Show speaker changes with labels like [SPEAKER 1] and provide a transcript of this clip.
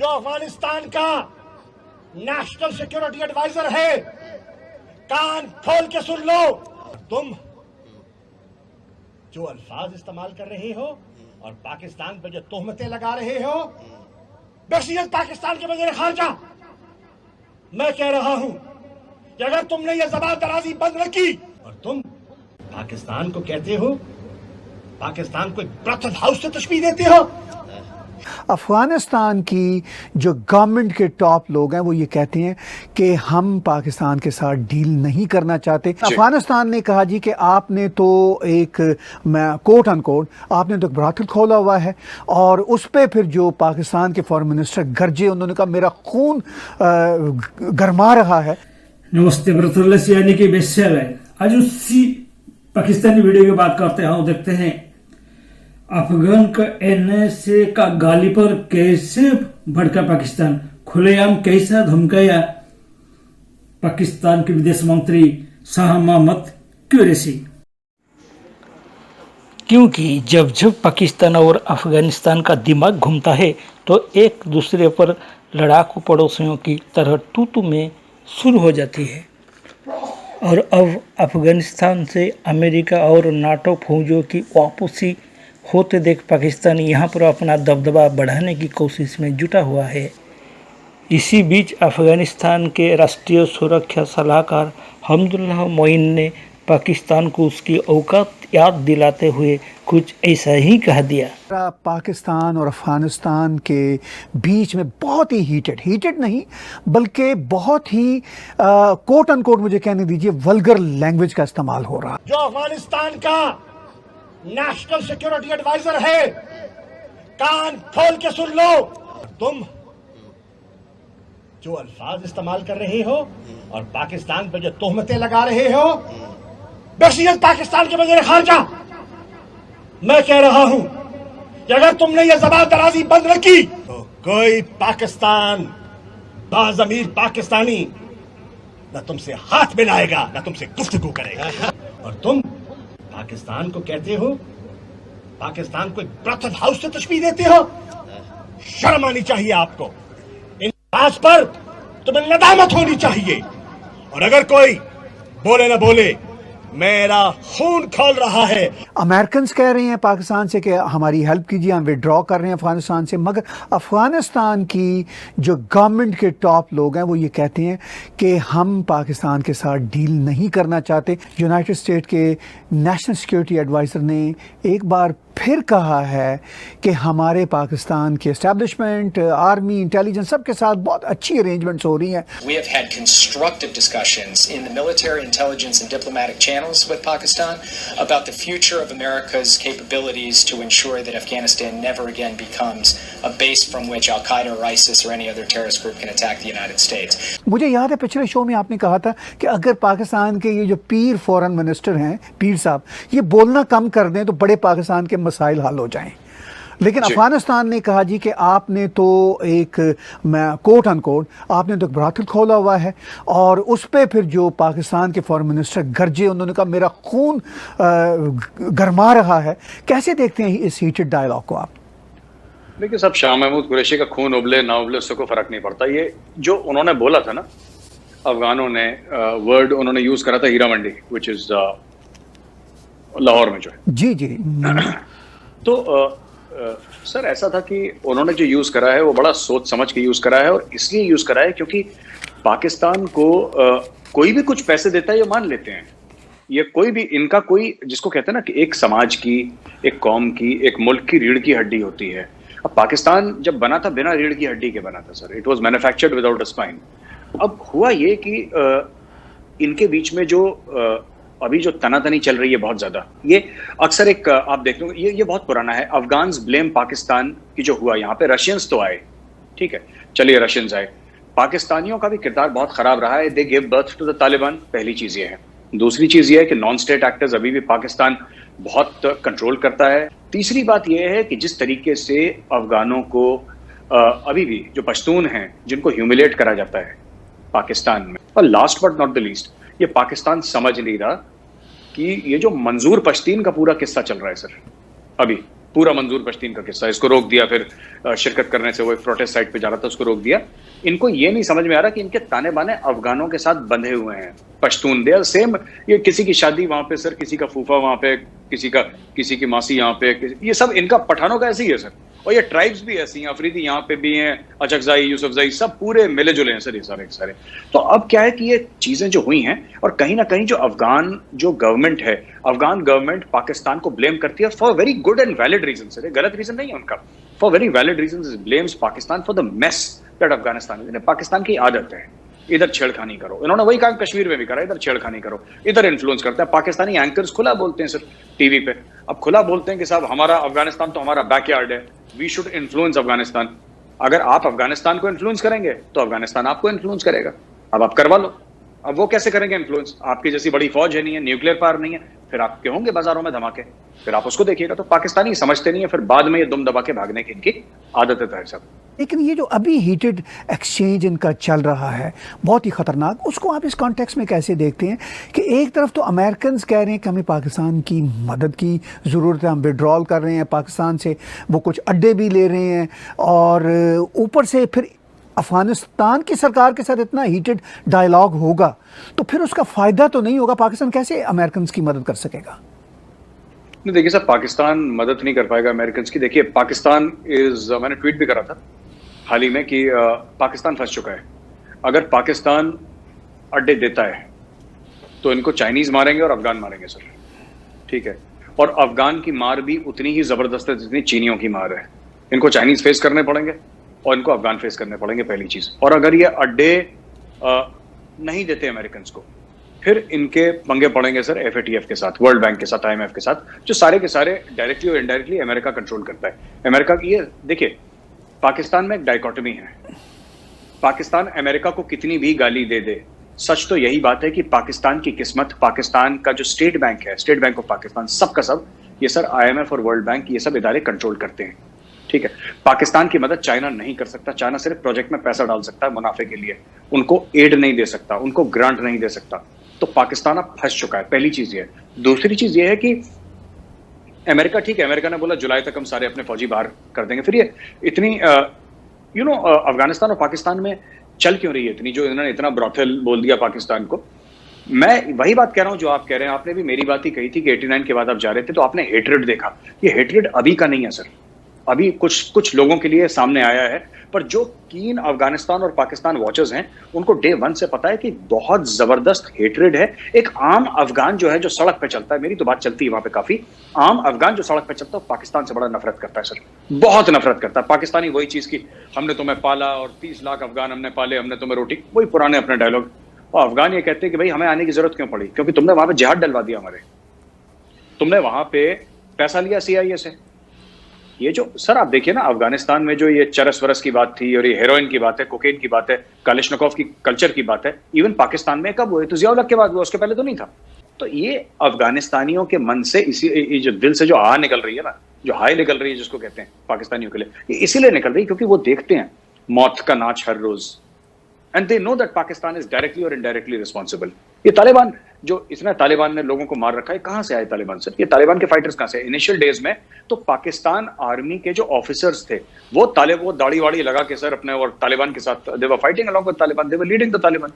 [SPEAKER 1] जो अफगानिस्तान का national security adviser है, कान खोल के सुन लो। तुम जो अल्फाज इस्तेमाल कर रहे हो और पाकिस्तान पर जो तोहमतें लगा रहे हो, बशरियत पाकिस्तान के वज़ीर खारजा, मैं कह रहा हूं कि अगर तुमने ये ज़बान दराजी बंद न की और तुम पाकिस्तान को कहते हो, पाकिस्तान को एक ब्रथल हाउस से तशबीह देते हो।
[SPEAKER 2] अफगानिस्तान की जो गवर्नमेंट के टॉप लोग हैं वो ये कहते हैं कि हम पाकिस्तान के साथ डील नहीं करना चाहते। अफगानिस्तान ने कहा जी कि आपने तो एक कोट अनकोट आपने तो एक ब्राथल खोला हुआ है और उस पर फिर जो पाकिस्तान के फॉरेन मिनिस्टर गरजे, उन्होंने कहा मेरा खून गरमा रहा है।
[SPEAKER 3] नमस्ते ब्रथल यानी कि वेश्यालय। आज उसी पाकिस्तानी वीडियो की बात करते हैं। देखते हैं अफगान का एनएसए का गाली पर कैसे भड़का पाकिस्तान, खुलेआम कैसा धमकाया पाकिस्तान के विदेश मंत्री शाह मोहम्मद कुरैशी। क्योंकि जब जब पाकिस्तान और अफगानिस्तान का दिमाग घूमता है तो एक दूसरे पर लड़ाकू पड़ोसियों की तरह तू में शुरू हो जाती है। और अब अफगानिस्तान से अमेरिका और नाटो फौजों की वापसी होते देख पाकिस्तान यहाँ पर अपना दबदबा बढ़ाने की कोशिश में जुटा हुआ है। इसी बीच अफगानिस्तान के राष्ट्रीय सुरक्षा सलाहकार हमदुल्लाह मोइन ने पाकिस्तान को उसकी औकात याद दिलाते हुए कुछ ऐसा ही कह दिया।
[SPEAKER 2] पाकिस्तान और अफगानिस्तान के बीच में बहुत ही हीटेड नहीं बल्कि बहुत ही कोट अनकोट मुझे कहने दीजिए वल्गर लैंग्वेज का इस्तेमाल हो रहा।
[SPEAKER 1] जो अफगानिस्तान का नेशनल सिक्योरिटी एडवाइजर है, कान खोल के सुन लो। तुम जो अल्फाज इस्तेमाल कर रहे हो और पाकिस्तान पर जो तोहमतें लगा रहे हो, बशरियत पाकिस्तान के वज़ीर खारजा, मैं कह रहा हूं कि अगर तुमने ये ज़बान दराजी बंद न की तो कोई पाकिस्तान बाज़मीर पाकिस्तानी न तुमसे हाथ मिलाएगा न तुमसे गुफ्तगू करेगा। और तुम पाकिस्तान को कहते हो, पाकिस्तान को एक ब्रथल हाउस से तशबीह देते हो। शर्म आनी चाहिए आपको। इन बात पर तुम्हें नदामत होनी चाहिए। और अगर कोई बोले ना बोले, मेरा खून खोल रहा है।
[SPEAKER 2] अमेरिकन कह रहे हैं पाकिस्तान से कि हमारी हेल्प कीजिए, हम विड्रॉ कर रहे हैं अफगानिस्तान से, मगर अफगानिस्तान की जो गवर्नमेंट के टॉप लोग हैं वो ये कहते हैं कि हम पाकिस्तान के साथ डील नहीं करना चाहते। यूनाइटेड स्टेट के नेशनल सिक्योरिटी एडवाइज़र ने एक बार फिर कहा है कि हमारे पाकिस्तान के एस्टैब्लिशमेंट, आर्मी, इंटेलिजेंस सबके साथ बहुत अच्छी अरेंजमेंट्स हो रही हैं।
[SPEAKER 4] We have had constructive discussions in the military, intelligence and diplomatic channels with Pakistan about the future of America's capabilities to ensure that Afghanistan never again becomes a base from which Al-Qaeda or ISIS or any other terrorist group can attack the United States.
[SPEAKER 2] मुझे याद है पिछले show में आपने कहा था कि अगर पाकिस्तान के ये जो पीर फॉरेन मिनिस्टर हैं, पीर साहब, ये बोलना कम कर दें तो बड़े पाकिस्तान के मसाइल हल हो जाएं। लेकिन अफगानिस्तान ने कहा जी कि आपने तो एक कोट अनकोट आपने तो एक ब्राथल खोला हुआ है और उस पर फिर जो पाकिस्तान के फॉरेन मिनिस्टर गरजे, उन्होंने कहा मेरा खून गरमा रहा है। कैसे देखते हैं इस हीटेड डायलॉग को आप?
[SPEAKER 5] देखिए सब, शाह महमूद कुरैशी का खून उबले ना उबले उससे कोई फर्क नहीं पड़ता। ये जो उन्होंने बोला था ना, अफगानों ने वर्ड उन्होंने यूज करा था हीरा मंडी, विच इज लाहौर में जो है।
[SPEAKER 2] जी जी।
[SPEAKER 5] तो सर ऐसा था कि उन्होंने जो यूज करा है वो बड़ा सोच समझ के यूज करा है, और इसलिए यूज करा है क्योंकि पाकिस्तान को कोई भी कुछ पैसे देता है ये मान लेते हैं। ये कोई भी इनका कोई, जिसको कहते हैं ना कि एक समाज की, एक कौम की, एक मुल्क की रीढ़ की हड्डी होती है। अब पाकिस्तान जब बना था बिना रीढ़ की हड्डी के बना था sir. It was manufactured without a spine. अब हुआ ये कि इनके बीच में जो अभी जो तनातनी चल रही है बहुत ज्यादा, ये अक्सर एक आप देख लो, ये बहुत पुराना है। अफगान्स ब्लेम पाकिस्तान की जो हुआ यहाँ पे, रशियंस तो आए, ठीक है, चलिए रशियंस आए, पाकिस्तानियों का भी किरदार बहुत खराब रहा है। They give birth to the Taliban, पहली चीज ये है। दूसरी चीज ये है कि नॉन स्टेट एक्टर्स अभी भी पाकिस्तान बहुत कंट्रोल करता है। तीसरी बात यह है कि जिस तरीके से अफगानों को अभी भी जो पश्तून हैं जिनको ह्यूमिलेट करा जाता है पाकिस्तान में, और last but not the least, ये पाकिस्तान समझ नहीं रहा कि ये जो मंजूर पश्तीन का पूरा किस्सा चल रहा है सर, अभी पूरा मंजूर पश्तीन का किस्सा, इसको रोक दिया, फिर शिरकत करने से वो एक प्रोटेस्ट साइट पे जा रहा था, उसको रोक दिया। इनको ये नहीं समझ में आ रहा कि इनके ताने बाने अफगानों के साथ बंधे हुए हैं, पश्तून दे सेम। ये किसी की शादी वहां पे सर, किसी का फूफा वहां पे, किसी की मासी यहाँ पे, ये सब इनका पठानों का ऐसे ही है सर। और ये ट्राइब्स भी ऐसी हैं, अफरीदी यहाँ पे भी हैं, अचकजाई, यूसुफजाई, सब पूरे मिले जुले हैं सर, ये सारे सारे। तो अब क्या है कि ये चीजें जो हुई हैं, और कहीं ना कहीं जो अफगान जो गवर्नमेंट है, अफगान गवर्नमेंट पाकिस्तान को ब्लेम करती है for very good and valid reason sir, गलत रीजन नहीं है उनका, for very valid reason blames Pakistan for the mess that Afghanistan. Pakistan की आदत है इधर छेड़खानी करो, इन्होंने वही काम कश्मीर में भी करा, इधर छेड़खानी करो, इधर इन्फ्लुएंस करता है। पाकिस्तानी एंकर्स खुला बोलते हैं सर टीवी पे, अब खुला बोलते हैं कि साहब हमारा अफगानिस्तान तो हमारा बैकयार्ड है, वी शुड इन्फ्लुएंस अफगानिस्तान। अगर आप अफगानिस्तान को इन्फ्लुएंस करेंगे तो अफगानिस्तान आपको इन्फ्लुएंस करेगा। अब आप करवा लो, अब वो कैसे करेंगे इन्फ्लुएंस? आपकी जैसी बड़ी फौज है नहीं है, न्यूक्लियर पावर नहीं है, फिर आपके होंगे बाजारों में धमाके, फिर आप उसको देखिएगा। तो पाकिस्तानी समझते नहीं है, फिर बाद में ये दुम दबा के भागने की इनकी आदत है सब।
[SPEAKER 2] लेकिन ये जो अभी हीटेड एक्सचेंज इनका चल रहा है बहुत ही खतरनाक, उसको आप इस कॉन्टेक्स्ट में कैसे देखते हैं कि एक तरफ तो अमेरिकन कह रहे हैं कि हमें पाकिस्तान की मदद की ज़रूरत है, हम विड्रॉल कर रहे हैं पाकिस्तान से, वो कुछ अड्डे भी ले रहे हैं, और ऊपर से फिर अफगानिस्तान की सरकार के साथ इतना हीटेड डायलॉग होगा तो फिर उसका फ़ायदा तो नहीं होगा। पाकिस्तान कैसे अमेरिकन की मदद कर सकेगा?
[SPEAKER 5] नहीं देखिए सर, पाकिस्तान मदद नहीं कर पाएगा अमेरिकन की। देखिए पाकिस्तान मैंने ट्वीट भी करा था हाल ही में कि पाकिस्तान फंस चुका है। अगर पाकिस्तान अड्डे देता है तो इनको चाइनीज मारेंगे और अफगान मारेंगे सर, ठीक है। और अफगान की मार भी उतनी ही जबरदस्त है जितनी चीनियों की मार है। इनको चाइनीज फेस करने पड़ेंगे और इनको अफगान फेस करने पड़ेंगे, पहली चीज। और अगर ये अड्डे नहीं देते अमेरिकन को, फिर इनके पंगे पड़ेंगे सर FATF के साथ, वर्ल्ड बैंक के साथ, IMF के साथ, जो सारे के सारे डायरेक्टली और इनडायरेक्टली अमेरिका कंट्रोल करता है। अमेरिका की ये देखिए, पाकिस्तान में एक डायकोटमी है। पाकिस्तान अमेरिका को कितनी भी गाली दे दे, सच तो यही बात है कि पाकिस्तान की किस्मत, पाकिस्तान का जो स्टेट बैंक है, स्टेट बैंक ऑफ पाकिस्तान, सब का सब ये सर IMF और वर्ल्ड बैंक ये सब इदारे कंट्रोल करते हैं, ठीक है। पाकिस्तान की मदद चाइना नहीं कर सकता। चाइना सिर्फ प्रोजेक्ट में पैसा डाल सकता है मुनाफे के लिए, उनको एड नहीं दे सकता, उनको ग्रांट नहीं दे सकता। तो पाकिस्तान अब फंस चुका है, पहली चीज ये है। दूसरी चीज ये है कि अमेरिका, ठीक है, अमेरिका ने बोला जुलाई तक हम सारे अपने फौजी बाहर कर देंगे। फिर ये इतनी अफगानिस्तान और पाकिस्तान में चल क्यों रही है इतनी, जो इन्होंने इतना ब्रॉथल बोल दिया पाकिस्तान को। मैं वही बात कह रहा हूं जो आप कह रहे हैं। आपने भी मेरी बात ही कही थी कि 89 के बाद आप जा रहे थे तो आपने हेट्रेड देखा। ये हेट्रेड अभी का नहीं है सर, अभी कुछ लोगों के लिए सामने आया है, पर जो कीन अफगानिस्तान और पाकिस्तान वॉचर्स हैं उनको डे 1 से पता है कि बहुत जबरदस्त हेट्रेड है। एक आम अफगान जो है, जो सड़क पे चलता है, मेरी तो बात चलती है वहां पे काफी, आम अफगान जो सड़क पे चलता है पाकिस्तान से बड़ा नफरत करता है सर, बहुत नफरत करता है। पाकिस्तानी वही चीज की हमने तुम्हें पाला और 30 लाख अफगान हमने पाले, हमने तुम्हें रोटी, वही पुराने अपने डायलॉग। और अफगान ये कहते हैं कि भाई हमें आने की जरूरत क्यों पड़ी, क्योंकि तुमने वहां पे जिहाद डलवा दिया हमारे, तुमने वहां पे पैसा लिया CIA से। ये जो सर आप देखिए ना, अफगानिस्तान में जो ये चरस वरस की बात थी और ये हेरोइन की बात है, कोकेन की बात है, कालिशनिकोव की कल्चर की बात है, इवन पाकिस्तान में कब हुए? तो जिया-उल-हक के बाद हुआ, उसके पहले तो नहीं था। तो ये अफगानिस्तानियों के मन से, इसी जो दिल से जो आह निकल रही है ना, जो हाय निकल रही है जिसको कहते हैं पाकिस्तानियों के लिए, ये इसीलिए निकल रही है क्योंकि वो देखते हैं मौत का नाच हर रोज, and they know that Pakistan is directly और इनडायरेक्टली रिस्पॉन्सिबल। ये तालिबान, जो इतना तालिबान ने लोगों को मार रखा है, कहां से आए तालिबान सर? ये तालिबान के फाइटर्स कहां से? इनिशियल डेज में तो पाकिस्तान आर्मी के जो ऑफिसर्स थे वो दाढ़ी वाड़ी लगा के सर अपने और तालिबान के साथ they were fighting along with Taliban, they were leading the Taliban.